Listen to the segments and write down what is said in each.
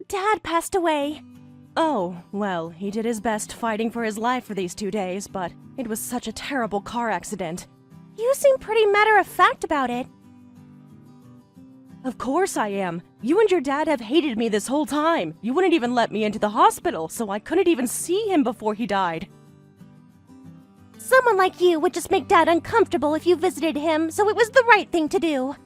Dad passed away. Oh, well, he did his best fighting for his life for these 2 days, but it was such a terrible car accident. You seem pretty matter-of-fact about it. Of course I am. You and your dad have hated me this whole time. You wouldn't even let me into the hospital, so I couldn't even see him before he died. Someone like you would just make Dad uncomfortable if you visited him, so it was the right thing to do.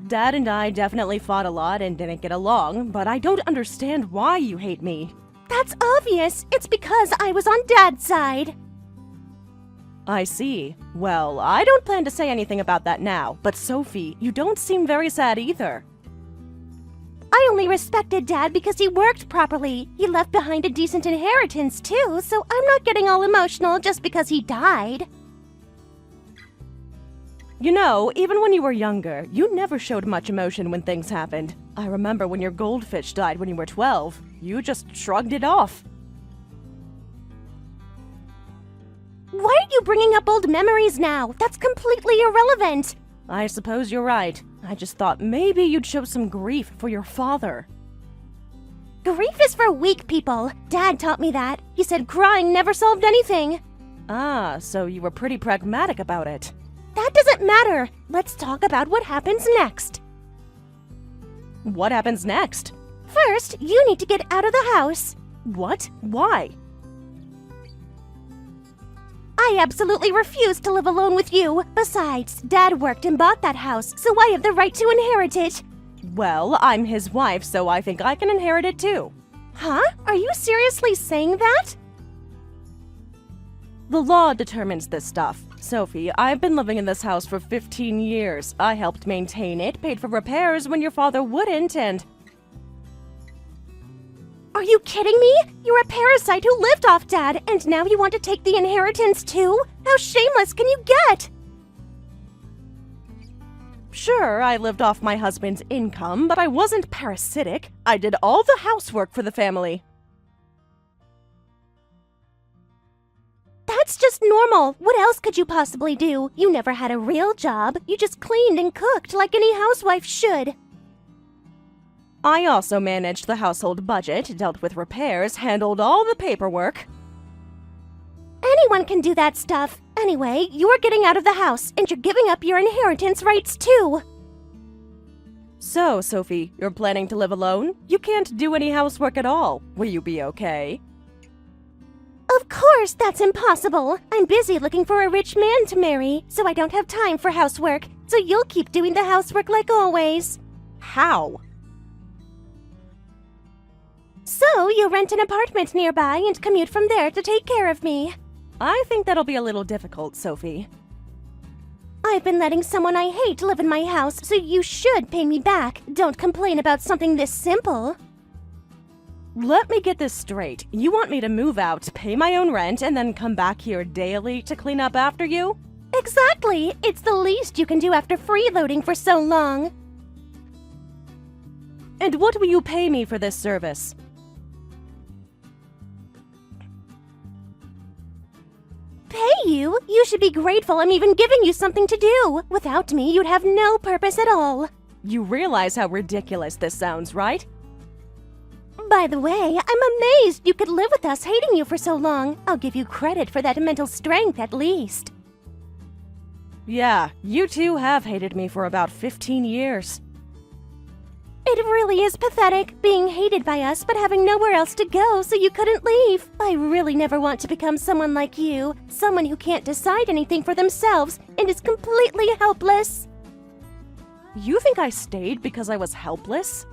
Dad and I definitely fought a lot and didn't get along, but I don't understand why you hate me. That's obvious. It's because I was on Dad's side. I see. Well, I don't plan to say anything about that now, but Sophie, you don't seem very sad either. I only respected Dad because he worked properly. He left behind a decent inheritance, too, so I'm not getting all emotional just because he died. You know, even when you were younger, you never showed much emotion when things happened. I remember when your goldfish died when you were 12. You just shrugged it off. Why are you bringing up old memories now? That's completely irrelevant. I suppose you're right. I just thought maybe you'd show some grief for your father. Grief is for weak people. Dad taught me that. He said crying never solved anything. Ah, so you were pretty pragmatic about it. That doesn't matter. Let's talk about what happens next. What happens next? First, you need to get out of the house. What? Why? I absolutely refuse to live alone with you. Besides, Dad worked and bought that house, so I have the right to inherit it. Well, I'm his wife, so I think I can inherit it too. Huh? Are you seriously saying that? The law determines this stuff. Sophie, I've been living in this house for 15 years. I helped maintain it, paid for repairs when your father wouldn't, and... Are you kidding me? You're a parasite who lived off Dad, and now you want to take the inheritance too? How shameless can you get? Sure, I lived off my husband's income, but I wasn't parasitic. I did all the housework for the family. That's just normal. What else could you possibly do? You never had a real job. You just cleaned and cooked like any housewife should. I also managed the household budget, dealt with repairs, handled all the paperwork. Anyone can do that stuff. Anyway, you're getting out of the house, and you're giving up your inheritance rights too. So, Sophie, you're planning to live alone? You can't do any housework at all. Will you be okay? Of course, that's impossible. I'm busy looking for a rich man to marry, so I don't have time for housework. So you'll keep doing the housework like always. How? So you'll rent an apartment nearby and commute from there to take care of me. I think that'll be a little difficult, Sophie. I've been letting someone I hate live in my house, so you should pay me back. Don't complain about something this simple. Let me get this straight. You want me to move out, pay my own rent, and then come back here daily to clean up after you? Exactly! It's the least you can do after freeloading for so long. And what will you pay me for this service? Pay you? You should be grateful I'm even giving you something to do. Without me, you'd have no purpose at all. You realize how ridiculous this sounds, right? By the way, I'm amazed you could live with us hating you for so long. I'll give you credit for that mental strength at least. Yeah, you two have hated me for about 15 years. It really is pathetic, being hated by us but having nowhere else to go so you couldn't leave. I really never want to become someone like you, someone who can't decide anything for themselves and is completely helpless. You think I stayed because I was helpless?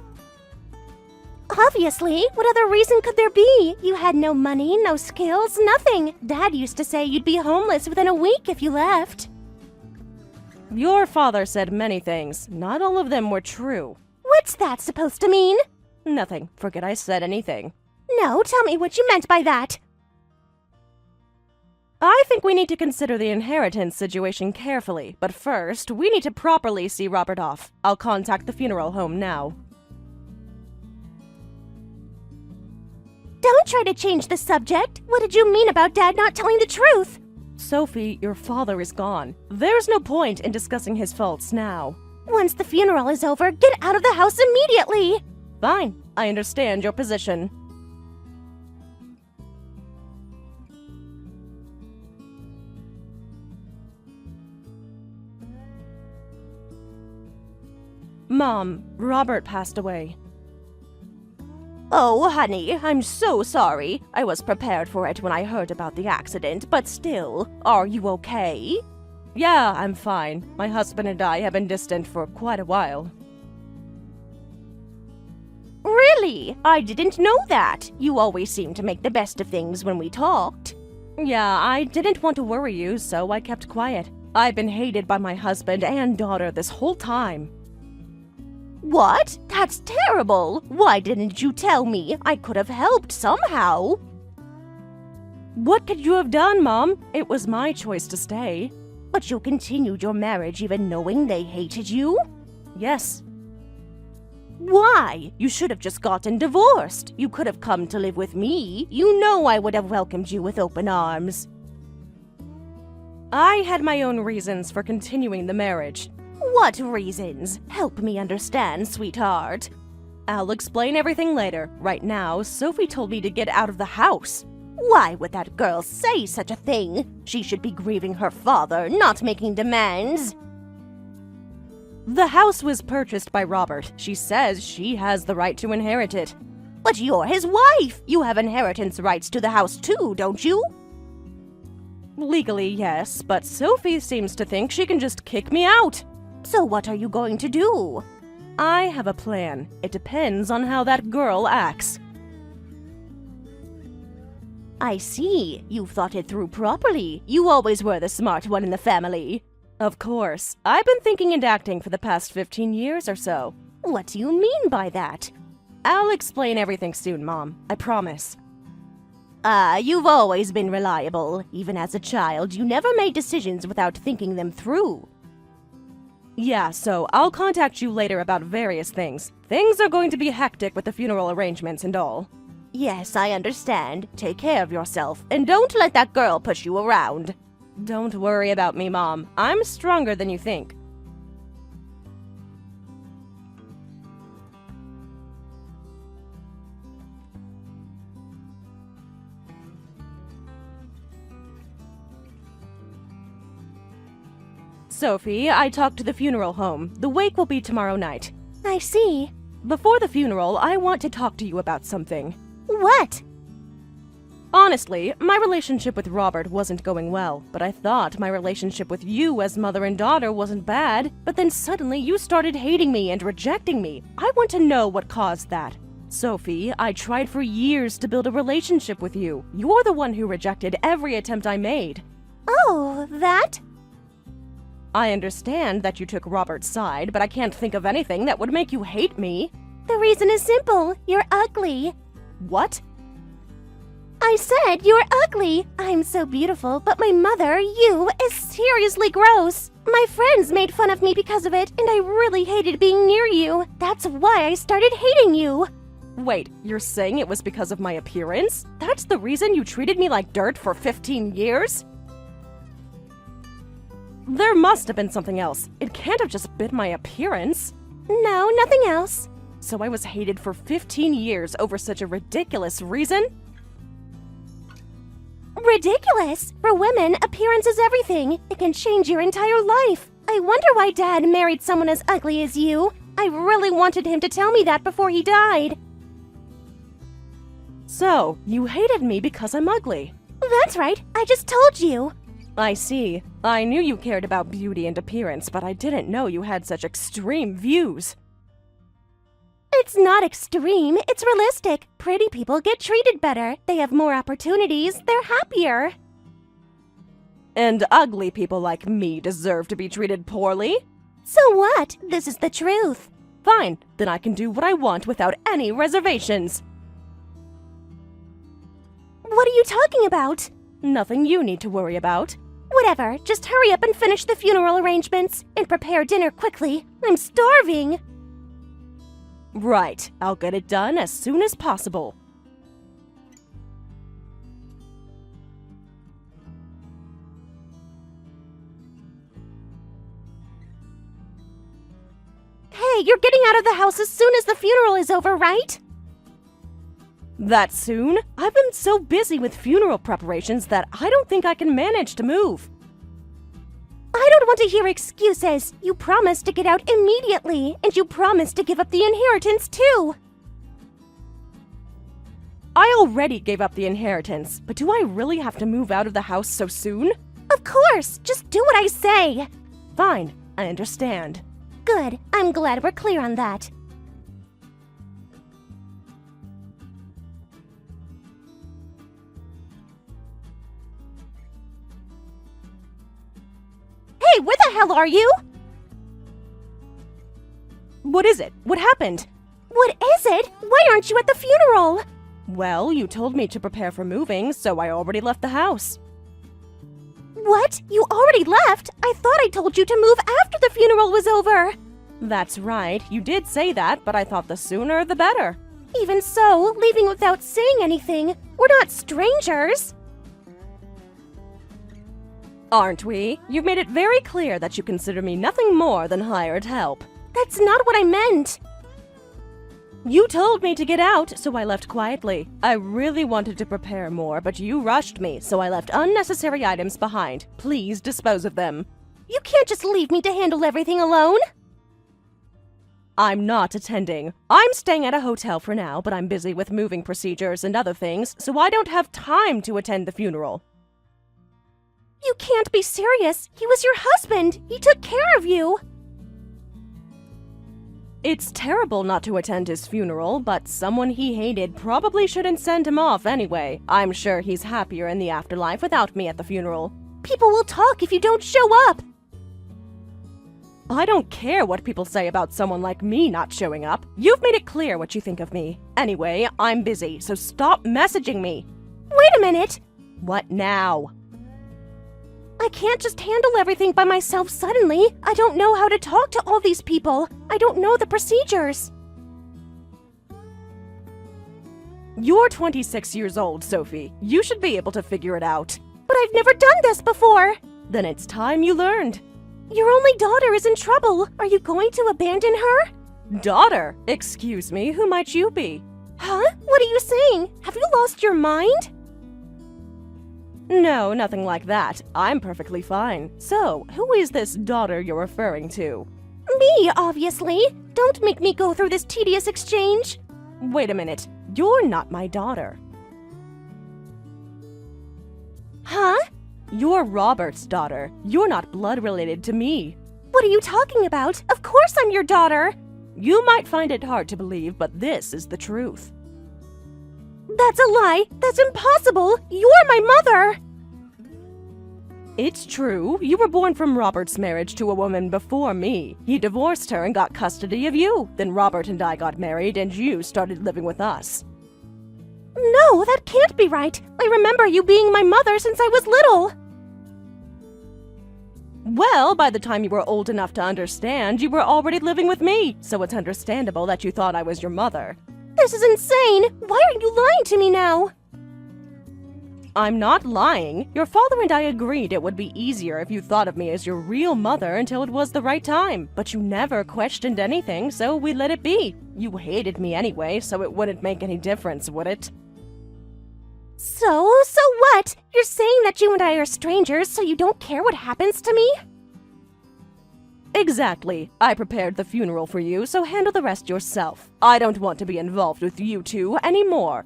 Obviously, what other reason could there be? You had no money, no skills, nothing. Dad used to say you'd be homeless within a week if you left. Your father said many things. Not all of them were true. What's that supposed to mean? Nothing. Forget I said anything. No, tell me what you meant by that. I think we need to consider the inheritance situation carefully, but first, we need to properly see Robert off. I'll contact the funeral home now. Don't try to change the subject. What did you mean about Dad not telling the truth? Sophie, your father is gone. There's no point in discussing his faults now. Once the funeral is over, get out of the house immediately! Fine, I understand your position. Mom, Robert passed away. Oh, honey, I'm so sorry. I was prepared for it when I heard about the accident, but still, are you okay? Yeah, I'm fine. My husband and I have been distant for quite a while. Really? I didn't know that. You always seem to make the best of things when we talked. Yeah, I didn't want to worry you, so I kept quiet. I've been hated by my husband and daughter this whole time. What? That's terrible. Why didn't you tell me? I could have helped somehow. What could you have done, Mom? It was my choice to stay. But you continued your marriage even knowing they hated you? Yes. Why? You should have just gotten divorced. You could have come to live with me. You know I would have welcomed you with open arms. I had my own reasons for continuing the marriage. What reasons? Help me understand, sweetheart. I'll explain everything later. Right now, Sophie told me to get out of the house. Why would that girl say such a thing? She should be grieving her father, not making demands. The house was purchased by Robert. She says she has the right to inherit it. But you're his wife. You have inheritance rights to the house too, don't you? Legally, yes, but Sophie seems to think she can just kick me out. So what are you going to do? I have a plan. It depends on how that girl acts. I see. You've thought it through properly. You always were the smart one in the family. Of course. I've been thinking and acting for the past 15 years or so. What do you mean by that? I'll explain everything soon, Mom. I promise. You've always been reliable. Even as a child, you never made decisions without thinking them through. Yeah, so I'll contact you later about various things. Things are going to be hectic with the funeral arrangements and all. Yes, I understand. Take care of yourself, and don't let that girl push you around. Don't worry about me, Mom. I'm stronger than you think. Sophie, I talked to the funeral home. The wake will be tomorrow night. I see. Before the funeral, I want to talk to you about something. What? Honestly, my relationship with Robert wasn't going well, but I thought my relationship with you as mother and daughter wasn't bad, but then suddenly you started hating me and rejecting me. I want to know what caused that. Sophie, I tried for years to build a relationship with you. You're the one who rejected every attempt I made. Oh, that? I understand that you took Robert's side, but I can't think of anything that would make you hate me. The reason is simple. You're ugly. What? I said you're ugly. I'm so beautiful, but my mother, you, is seriously gross. My friends made fun of me because of it, and I really hated being near you. That's why I started hating you. Wait, you're saying it was because of my appearance? That's the reason you treated me like dirt for 15 years? There must have been something else. It can't have just been my appearance. No, nothing else. So I was hated for 15 years over such a ridiculous reason? Ridiculous! For women, appearance is everything. It can change your entire life. I wonder why Dad married someone as ugly as you. I really wanted him to tell me that before he died. So, you hated me because I'm ugly. That's right. I just told you. I see. I knew you cared about beauty and appearance, but I didn't know you had such extreme views. It's not extreme, it's realistic. Pretty people get treated better. They have more opportunities. They're happier. And ugly people like me deserve to be treated poorly? So what? This is the truth. Fine, then I can do what I want without any reservations. What are you talking about? Nothing you need to worry about. Whatever, just hurry up and finish the funeral arrangements and prepare dinner quickly. I'm starving. Right, I'll get it done as soon as possible. Hey, you're getting out of the house as soon as the funeral is over, right? That soon? I've been so busy with funeral preparations that I don't think I can manage to move. I don't want to hear excuses. You promised to get out immediately, and you promised to give up the inheritance too. I already gave up the inheritance, but do I really have to move out of the house so soon? Of course, just do what I say. Fine, I understand. Good, I'm glad we're clear on that. Hey, where the hell are you? What is it? What happened? What is it? Why aren't you at the funeral? Well, you told me to prepare for moving, so I already left the house. What? You already left? I thought I told you to move after the funeral was over. That's right, you did say that, but I thought the sooner the better. Even so, leaving without saying anything. We're not strangers. Aren't we? You've made it very clear that you consider me nothing more than hired help. That's not what I meant. You told me to get out, so I left quietly. I really wanted to prepare more, but you rushed me, so I left unnecessary items behind. Please dispose of them. You can't just leave me to handle everything alone. I'm not attending. I'm staying at a hotel for now, but I'm busy with moving procedures and other things, so I don't have time to attend the funeral. You can't be serious. He was your husband. He took care of you. It's terrible not to attend his funeral, but someone he hated probably shouldn't send him off anyway. I'm sure he's happier in the afterlife without me at the funeral. People will talk if you don't show up. I don't care what people say about someone like me not showing up. You've made it clear what you think of me. Anyway, I'm busy, so stop messaging me. Wait a minute. What now? I can't just handle everything by myself suddenly. I don't know how to talk to all these people. I don't know the procedures. You're 26 years old, Sophie. You should be able to figure it out. But I've never done this before. Then it's time you learned. Your only daughter is in trouble. Are you going to abandon her? Daughter? Excuse me, who might you be? Huh? What are you saying? Have you lost your mind? No, nothing like that. I'm perfectly fine. So, who is this daughter you're referring to? Me, obviously. Don't make me go through this tedious exchange. Wait a minute. You're not my daughter. Huh? You're Robert's daughter. You're not blood related to me. What are you talking about? Of course I'm your daughter. You might find it hard to believe, but this is the truth. That's a lie. That's impossible. You're my mother. It's true. You were born from Robert's marriage to a woman before me. He divorced her and got custody of you. Then Robert and I got married and you started living with us. No, that can't be right. I remember you being my mother since I was little. Well, by the time you were old enough to understand, you were already living with me, so it's understandable that you thought I was your mother. This is insane. Why are you lying to me now? I'm not lying. Your father and I agreed it would be easier if you thought of me as your real mother until it was the right time. But you never questioned anything, so we let it be. You hated me anyway, so it wouldn't make any difference, would it? So what? You're saying that you and I are strangers, so you don't care what happens to me? Exactly. I prepared the funeral for you, so handle the rest yourself. I don't want to be involved with you two anymore.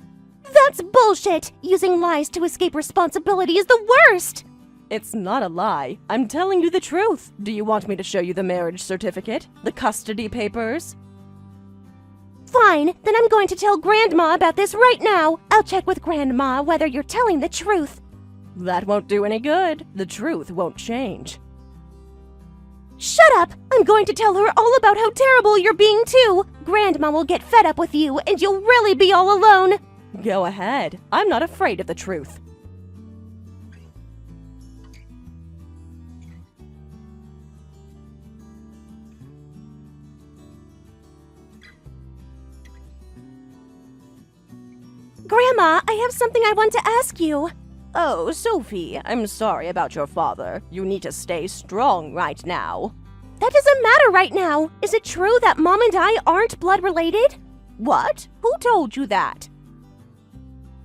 That's bullshit! Using lies to escape responsibility is the worst! It's not a lie. I'm telling you the truth. Do you want me to show you the marriage certificate? The custody papers? Fine, then I'm going to tell Grandma about this right now. I'll check with Grandma whether you're telling the truth. That won't do any good. The truth won't change. Shut up! I'm going to tell her all about how terrible you're being too! Grandma will get fed up with you, and you'll really be all alone! Go ahead. I'm not afraid of the truth. Grandma, I have something I want to ask you. Oh, Sophie, I'm sorry about your father. You need to stay strong right now. That doesn't matter right now. Is it true that Mom and I aren't blood related? What? Who told you that?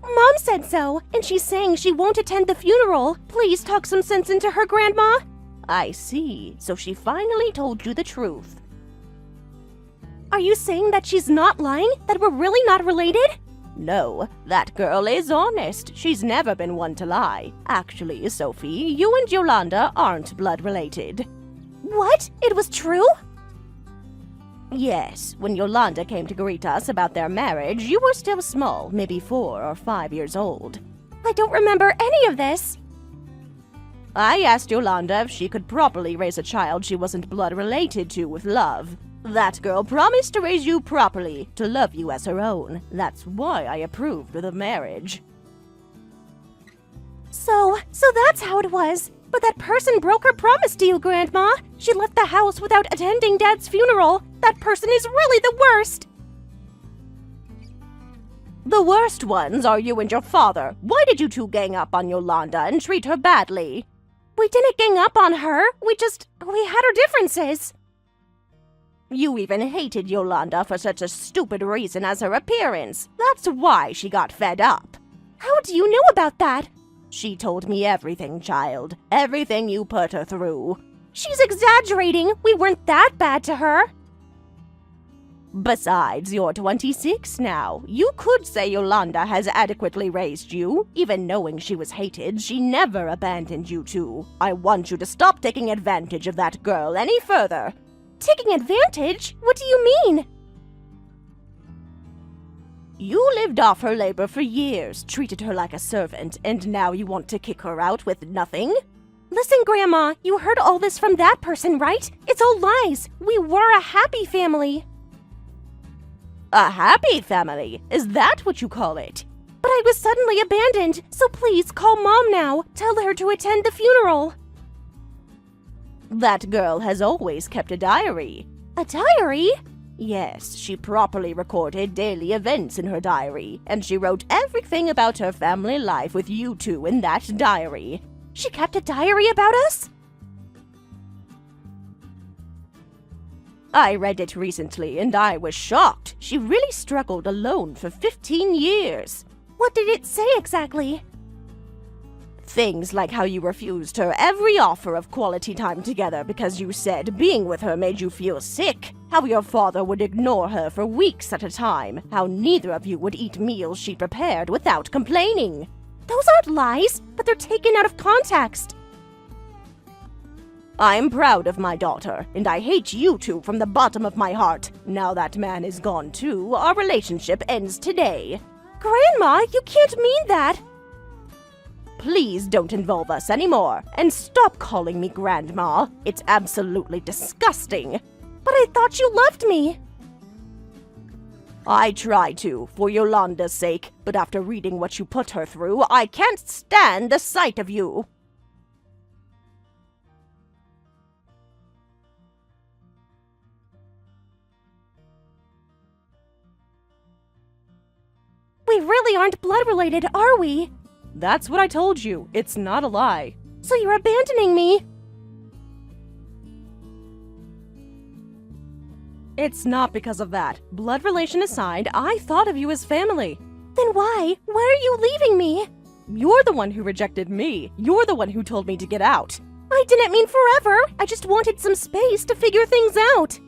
Mom said so, and she's saying she won't attend the funeral. Please talk some sense into her, Grandma. I see. So she finally told you the truth. Are you saying that she's not lying? That we're really not related? No, that girl is honest. She's never been one to lie. Actually, Sophie, you and Yolanda aren't blood related. What? It was true? Yes, when Yolanda came to greet us about their marriage, you were still small, maybe 4 or 5 years old. I don't remember any of this. I asked Yolanda if she could properly raise a child she wasn't blood related to with love. That girl promised to raise you properly, to love you as her own. That's why I approved of the marriage. So that's how it was. But that person broke her promise to you, Grandma. She left the house without attending Dad's funeral. That person is really the worst. The worst ones are you and your father. Why did you two gang up on Yolanda and treat her badly? We didn't gang up on her. We had our differences. You even hated Yolanda for such a stupid reason as her appearance. That's why she got fed up. How do you know about that? She told me everything, child. Everything you put her through. She's exaggerating. We weren't that bad to her. Besides, you're 26 now. You could say Yolanda has adequately raised you. Even knowing she was hated, she never abandoned you two. I want you to stop taking advantage of that girl any further. Taking advantage? What do you mean? You lived off her labor for years, treated her like a servant, and now you want to kick her out with nothing? Listen, Grandma, you heard all this from that person, right? It's all lies. We were a happy family. A happy family? Is that what you call it? But I was suddenly abandoned, so please call Mom now. Tell her to attend the funeral. That girl has always kept a diary. A diary? Yes, she properly recorded daily events in her diary, and she wrote everything about her family life with you two in that diary. She kept a diary about us? I read it recently, and I was shocked. She really struggled alone for 15 years. What did it say exactly? Things like how you refused her every offer of quality time together because you said being with her made you feel sick. How your father would ignore her for weeks at a time. How neither of you would eat meals she prepared without complaining. Those aren't lies, but they're taken out of context. I'm proud of my daughter, and I hate you two from the bottom of my heart. Now that man is gone too, our relationship ends today. Grandma, you can't mean that. Please don't involve us anymore, and stop calling me Grandma. It's absolutely disgusting. But I thought you loved me. I try to, for Yolanda's sake, but after reading what you put her through, I can't stand the sight of you. We really aren't blood related, are we? That's what I told you. It's not a lie. So you're abandoning me? It's not because of that. Blood relation aside, I thought of you as family. Then why? Why are you leaving me? You're the one who rejected me. You're the one who told me to get out. I didn't mean forever. I just wanted some space to figure things out.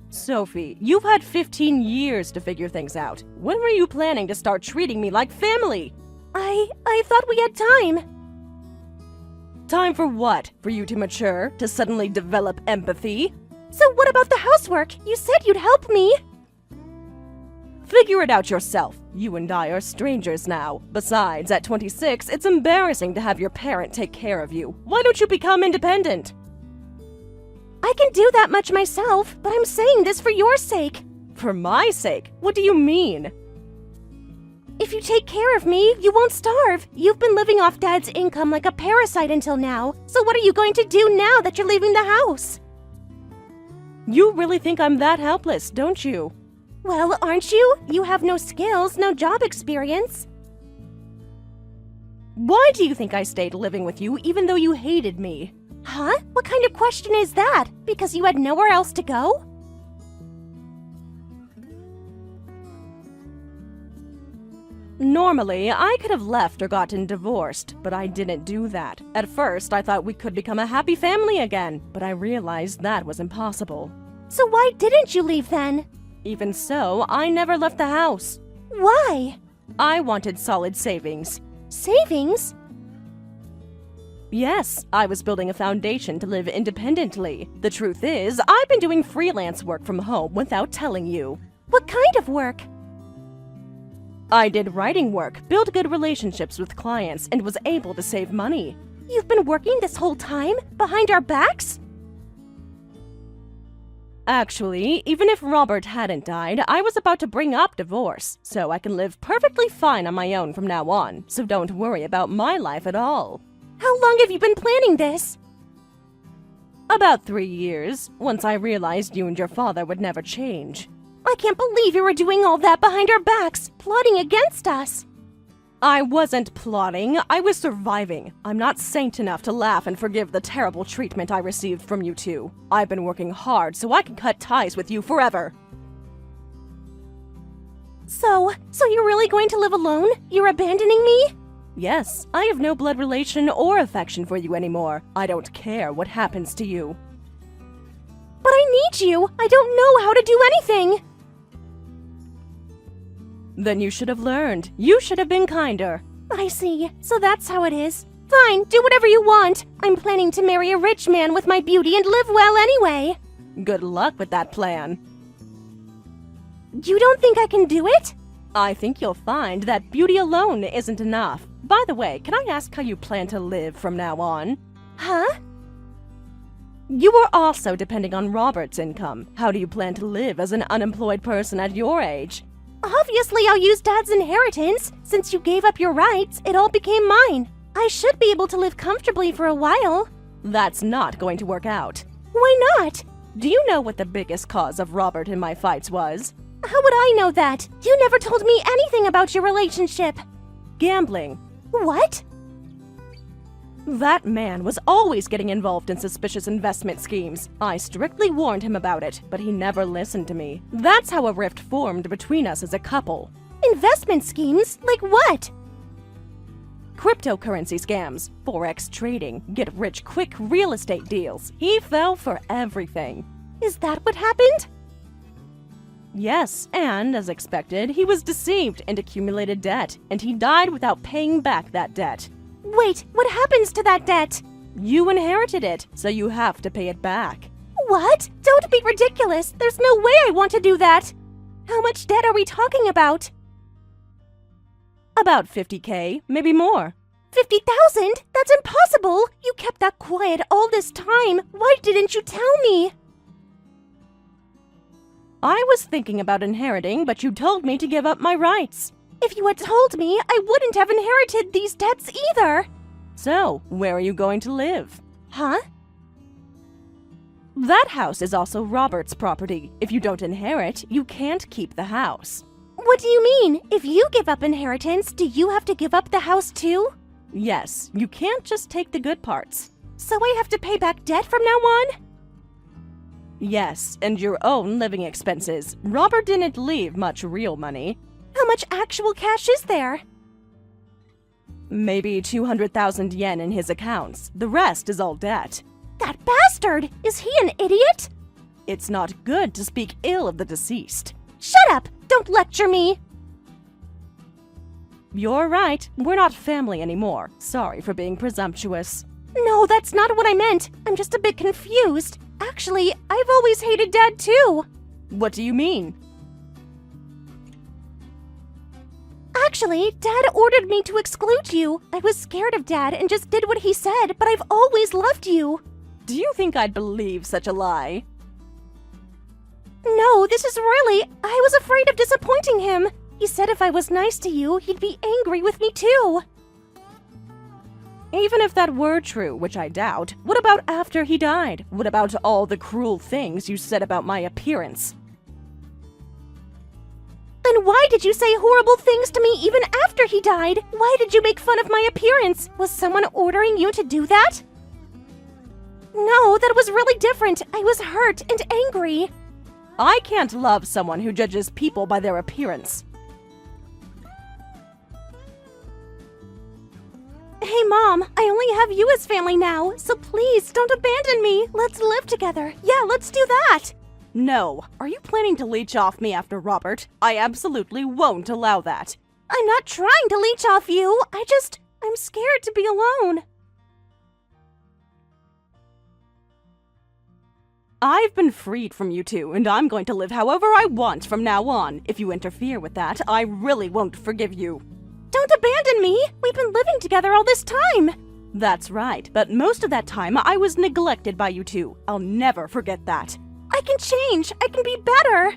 Sophie, you've had 15 years to figure things out. When were you planning to start treating me like family? I thought we had time. Time for what? For you to mature? To suddenly develop empathy? So what about the housework? You said you'd help me. Figure it out yourself. You and I are strangers now. Besides, at 26, it's embarrassing to have your parent take care of you. Why don't you become independent? I can do that much myself, but I'm saying this for your sake. For my sake? What do you mean? If you take care of me, you won't starve. You've been living off Dad's income like a parasite until now. So what are you going to do now that you're leaving the house? You really think I'm that helpless, don't you? Well, aren't you? You have no skills, no job experience. Why do you think I stayed living with you even though you hated me? Huh? What kind of question is that? Because you had nowhere else to go? Normally, I could have left or gotten divorced, but I didn't do that. At first, I thought we could become a happy family again, but I realized that was impossible. So why didn't you leave then? Even so, I never left the house. Why? I wanted solid savings. Savings? Yes, I was building a foundation to live independently. The truth is, I've been doing freelance work from home without telling you. What kind of work? I did writing work, built good relationships with clients, and was able to save money. You've been working this whole time? Behind our backs? Actually, even if Robert hadn't died, I was about to bring up divorce, so I can live perfectly fine on my own from now on, so don't worry about my life at all. How long have you been planning this? About 3 years, once I realized you and your father would never change. I can't believe you were doing all that behind our backs, plotting against us. I wasn't plotting, I was surviving. I'm not saint enough to laugh and forgive the terrible treatment I received from you two. I've been working hard so I can cut ties with you forever. So you're really going to live alone? You're abandoning me? Yes, I have no blood relation or affection for you anymore. I don't care what happens to you. But I need you. I don't know how to do anything. Then you should have learned. You should have been kinder. I see. So that's how it is. Fine, do whatever you want. I'm planning to marry a rich man with my beauty and live well anyway. Good luck with that plan. You don't think I can do it? I think you'll find that beauty alone isn't enough. By the way, can I ask how you plan to live from now on? Huh? You are also depending on Robert's income. How do you plan to live as an unemployed person at your age? Obviously, I'll use Dad's inheritance. Since you gave up your rights, it all became mine. I should be able to live comfortably for a while. That's not going to work out. Why not? Do you know what the biggest cause of Robert and my fights was? How would I know that? You never told me anything about your relationship. Gambling. What? That man was always getting involved in suspicious investment schemes. I strictly warned him about it, but he never listened to me. That's how a rift formed between us as a couple. Investment schemes? Like what? Cryptocurrency scams, forex trading, get-rich-quick real estate deals. He fell for everything. Is that what happened? Yes, and as expected, he was deceived and accumulated debt, and he died without paying back that debt. Wait, what happens to that debt? You inherited it, so you have to pay it back. What? Don't be ridiculous. There's no way I want to do that. How much debt are we talking about? About 50K, maybe more. 50,000? That's impossible. You kept that quiet all this time. Why didn't you tell me? I was thinking about inheriting, but you told me to give up my rights. If you had told me, I wouldn't have inherited these debts either. So, where are you going to live? Huh? That house is also Robert's property. If you don't inherit, you can't keep the house. What do you mean? If you give up inheritance, do you have to give up the house too? Yes, you can't just take the good parts. So I have to pay back debt from now on? Yes, and your own living expenses. Robert didn't leave much real money. How much actual cash is there? Maybe 200,000 yen in his accounts. The rest is all debt. That bastard! Is he an idiot? It's not good to speak ill of the deceased. Shut up! Don't lecture me! You're right. We're not family anymore. Sorry for being presumptuous. No, that's not what I meant. I'm just a bit confused. Actually, I've always hated Dad too. What do you mean? Actually, Dad ordered me to exclude you. I was scared of Dad and just did what he said, but I've always loved you. Do you think I'd believe such a lie? No, this is really... I was afraid of disappointing him. He said if I was nice to you, he'd be angry with me too. Even if that were true, which I doubt, what about after he died? What about all the cruel things you said about my appearance? Then why did you say horrible things to me even after he died? Why did you make fun of my appearance? Was someone ordering you to do that? No, that was really different. I was hurt and angry. I can't love someone who judges people by their appearance. Hey, Mom, I only have you as family now, so please don't abandon me. Let's live together. Yeah, let's do that. No. Are you planning to leech off me after Robert? I absolutely won't allow that. I'm not trying to leech off you. I'm scared to be alone. I've been freed from you two, and I'm going to live however I want from now on. If you interfere with that, I really won't forgive you. Don't abandon me. We've been living together all this time. That's right, but most of that time I was neglected by you two. I'll never forget that. I can change. I can be better.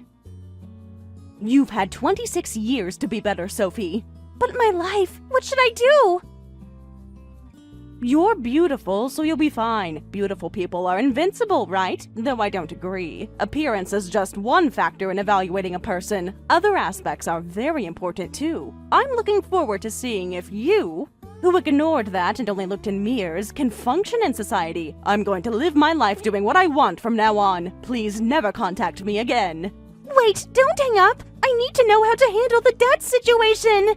You've had 26 years to be better, Sophie. But my life, what should I do? You're beautiful, so you'll be fine. Beautiful people are invincible, right? Though I don't agree. Appearance is just one factor in evaluating a person. Other aspects are very important too. I'm looking forward to seeing if you, who ignored that and only looked in mirrors, can function in society. I'm going to live my life doing what I want from now on. Please never contact me again. Wait, don't hang up. I need to know how to handle the debt situation.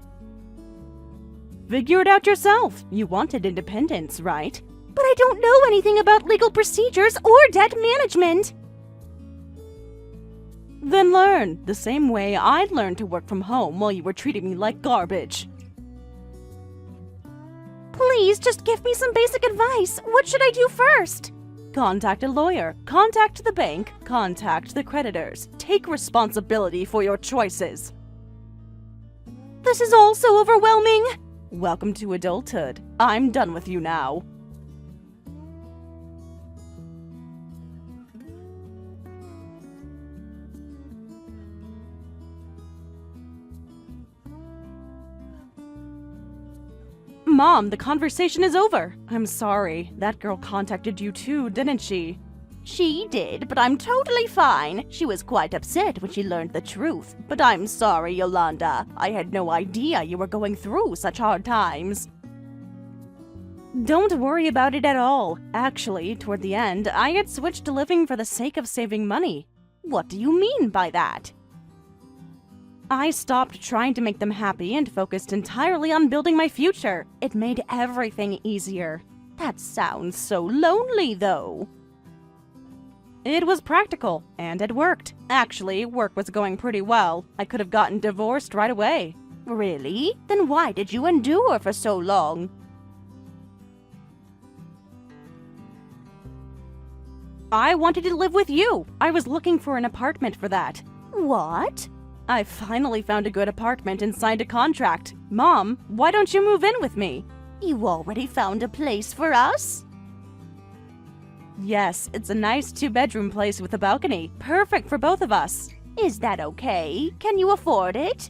Figure it out yourself. You wanted independence, right? But I don't know anything about legal procedures or debt management. Then learn, the same way I'd learned to work from home while you were treating me like garbage. Please, just give me some basic advice. What should I do first? Contact a lawyer, contact the bank, contact the creditors. Take responsibility for your choices. This is all so overwhelming. Welcome to adulthood. I'm done with you now. Mom, the conversation is over. I'm sorry. That girl contacted you too, didn't she? She did, but I'm totally fine. She was quite upset when she learned the truth. But I'm sorry, Yolanda. I had no idea you were going through such hard times. Don't worry about it at all. Actually, toward the end, I had switched to living for the sake of saving money. What do you mean by that? I stopped trying to make them happy and focused entirely on building my future. It made everything easier. That sounds so lonely, though. It was practical, and it worked. Actually, work was going pretty well. I could have gotten divorced right away. Really? Then why did you endure for so long? I wanted to live with you. I was looking for an apartment for that. What? I finally found a good apartment and signed a contract. Mom, why don't you move in with me? You already found a place for us? Yes, it's a nice 2-bedroom place with a balcony. Perfect for both of us. Is that okay? Can you afford it?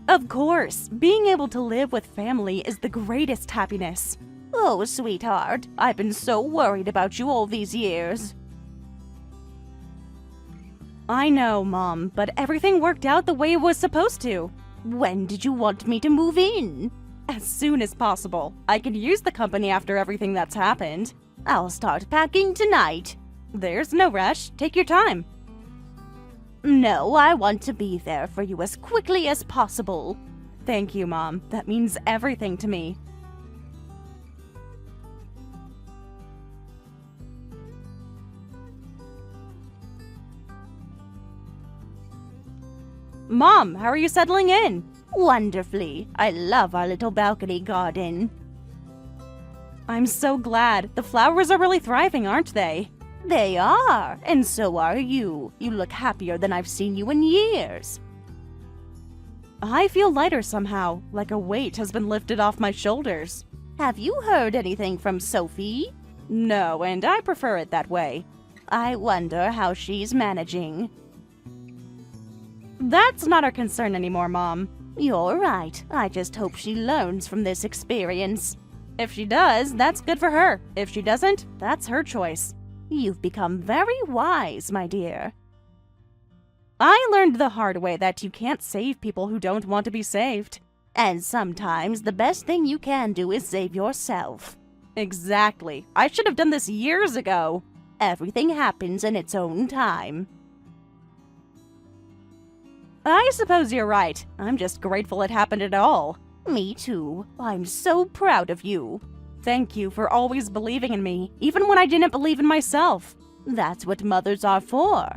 Of course. Being able to live with family is the greatest happiness. Oh, sweetheart, I've been so worried about you all these years. I know, Mom, but everything worked out the way it was supposed to. When did you want me to move in? As soon as possible. I can use the company after everything that's happened. I'll start packing tonight. There's no rush. Take your time. No, I want to be there for you as quickly as possible. Thank you, Mom. That means everything to me. Mom, how are you settling in? Wonderfully. I love our little balcony garden. I'm so glad. The flowers are really thriving, aren't they? They are, and so are you. You look happier than I've seen you in years. I feel lighter somehow, like a weight has been lifted off my shoulders. Have you heard anything from Sophie? No, and I prefer it that way. I wonder how she's managing. That's not our concern anymore, Mom. You're right. I just hope she learns from this experience. If she does, that's good for her. If she doesn't, that's her choice. You've become very wise, my dear. I learned the hard way that you can't save people who don't want to be saved. And sometimes the best thing you can do is save yourself. Exactly. I should have done this years ago. Everything happens in its own time. I suppose you're right. I'm just grateful it happened at all. Me too. I'm so proud of you. Thank you for always believing in me, even when I didn't believe in myself. That's what mothers are for.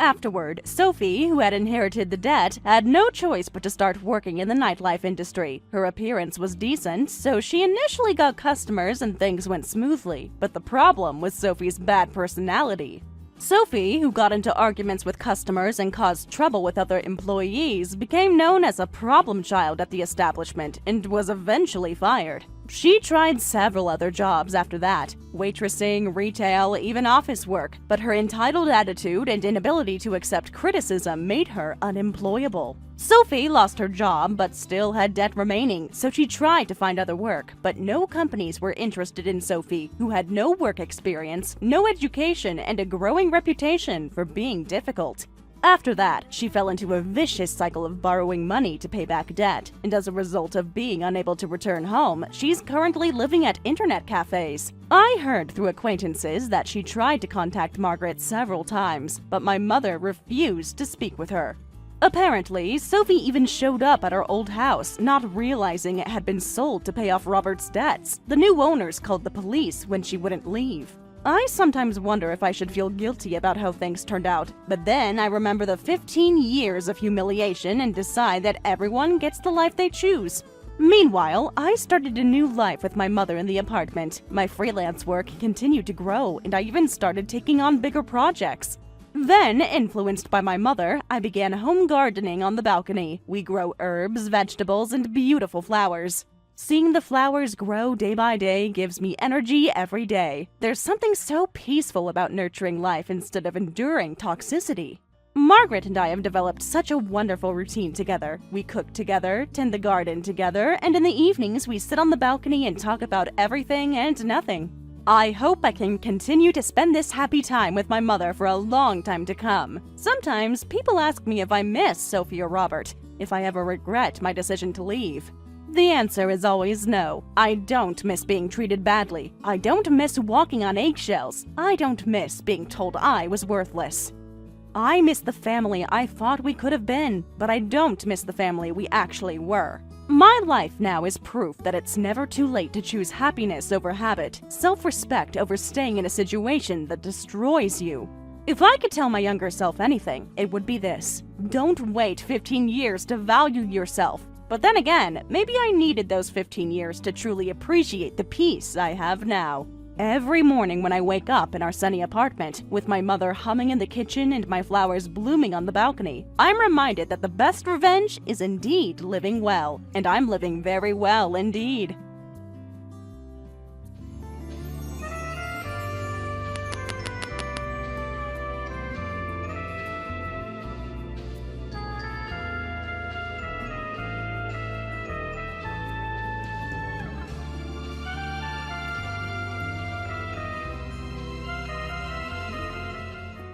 Afterward, Sophie, who had inherited the debt, had no choice but to start working in the nightlife industry. Her appearance was decent, so she initially got customers and things went smoothly. But the problem was Sophie's bad personality. Sophie, who got into arguments with customers and caused trouble with other employees, became known as a problem child at the establishment and was eventually fired. She tried several other jobs after that, waitressing, retail, even office work, but her entitled attitude and inability to accept criticism made her unemployable. Sophie lost her job but still had debt remaining, so she tried to find other work, but no companies were interested in Sophie, who had no work experience, no education, and a growing reputation for being difficult. After that, she fell into a vicious cycle of borrowing money to pay back debt, and as a result of being unable to return home, she's currently living at internet cafes. I heard through acquaintances that she tried to contact Margaret several times, but my mother refused to speak with her. Apparently, Sophie even showed up at our old house, not realizing it had been sold to pay off Robert's debts. The new owners called the police when she wouldn't leave. I sometimes wonder if I should feel guilty about how things turned out, but then I remember the 15 years of humiliation and decide that everyone gets the life they choose. Meanwhile, I started a new life with my mother in the apartment. My freelance work continued to grow, and I even started taking on bigger projects. Then, influenced by my mother, I began home gardening on the balcony. We grow herbs, vegetables, and beautiful flowers. Seeing the flowers grow day by day gives me energy every day. There's something so peaceful about nurturing life instead of enduring toxicity. Margaret and I have developed such a wonderful routine together. We cook together, tend the garden together, and in the evenings we sit on the balcony and talk about everything and nothing. I hope I can continue to spend this happy time with my mother for a long time to come. Sometimes people ask me if I miss Sophie or Robert, if I ever regret my decision to leave. The answer is always no. I don't miss being treated badly. I don't miss walking on eggshells. I don't miss being told I was worthless. I miss the family I thought we could have been, but I don't miss the family we actually were. My life now is proof that it's never too late to choose happiness over habit, self-respect over staying in a situation that destroys you. If I could tell my younger self anything, it would be this: don't wait 15 years to value yourself. But then again, maybe I needed those 15 years to truly appreciate the peace I have now. Every morning when I wake up in our sunny apartment, with my mother humming in the kitchen and my flowers blooming on the balcony, I'm reminded that the best revenge is indeed living well, and I'm living very well indeed.